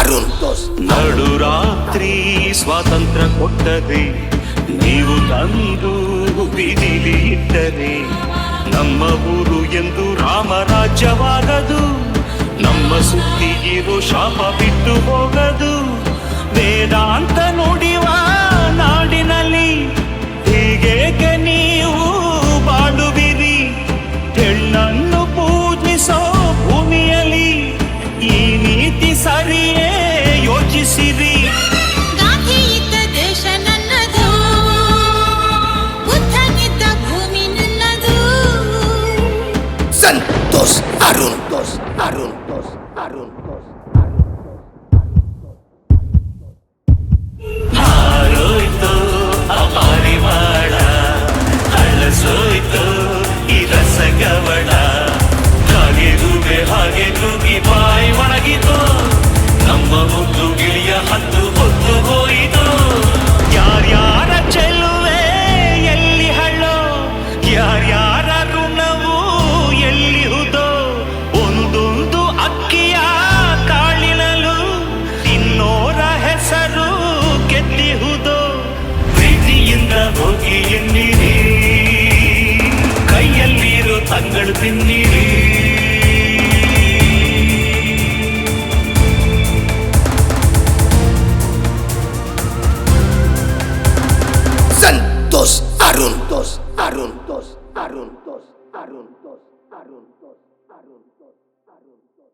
ಅರುಣ್ ನಡುರಾತ್ರಿ ಸ್ವಾತಂತ್ರ್ಯ ಕೊಟ್ಟರೆ ನೀವು ತಂದು ಬೀದಿಲಿ ಇಟ್ಟರೆ ನಮ್ಮ ಊರು ಎಂದು ರಾಮರಾಜ್ಯವಾಗದು, ನಮ್ಮ ಸುತ್ತಿ ಇರೋ ಶಾಪ ಬಿಟ್ಟು ಹೋಗದು. ವೇದಾಂತ ನುಡಿವ ನಾಡಿನಲ್ಲಿ ಹೀಗೇಕೆ ನೀವು ಬಾಳುವಿರಿ? ಹೆಣ್ಣನ್ನು ಪೂಜಿಸೋ ಭೂಮಿಯಲ್ಲಿ ಈ ನೀತಿ ಸರಿಯೇ? ಯೋಚಿಸಿರಿ. ಗಾಂಧಿ ಇದ್ದ ದೇಶ ನನ್ನದು, ಬುದ್ಧನಿದ್ದ ಭೂಮಿ ನನ್ನದು. ಸಂತೋಷ್ ಅರುಣ್ ಹಾರೋಯ್ತು ಆ ಪಾರಿವಾಳ, ಹಳಸೋಯ್ತು ಈ ರಸಗವಳ. ಹಾಗೆ ರೂಬೆ ಹಾಗೆ ತೂಗಿ ಬಾಯಿ ಒಣಗಿತು, ನಮ್ಮ ಮುದ್ದು ಗಿಳಿಯ ಹತ್ತು ಹೊತ್ತು ಹೋಯಿತು. ಯಾರ್ಯಾರ ಚೆಲುವೆ ಎಲ್ಲಿ ಹಳ್ಳೋ, ಯಾರ್ಯಾರ ಋಣವು ಎಲ್ಲಿ ಹುದೋ. ಒಂದೊಂದು ಅಕ್ಕಿಯ ಕಾಳಿನಲು ತಿನ್ನೋರ ಹೆಸರು ಕೆತ್ತಿಹುದೋ. ಪ್ರೀತಿಯಿಂದ ಹೋಗಿ ಎನ್ನಿರಿ, ಕೈಯಲ್ಲಿರೋ ತಂಗಳು ತಿನ್ನಿರಿ. ಸಂತೋಷ್ ಅರುಣ್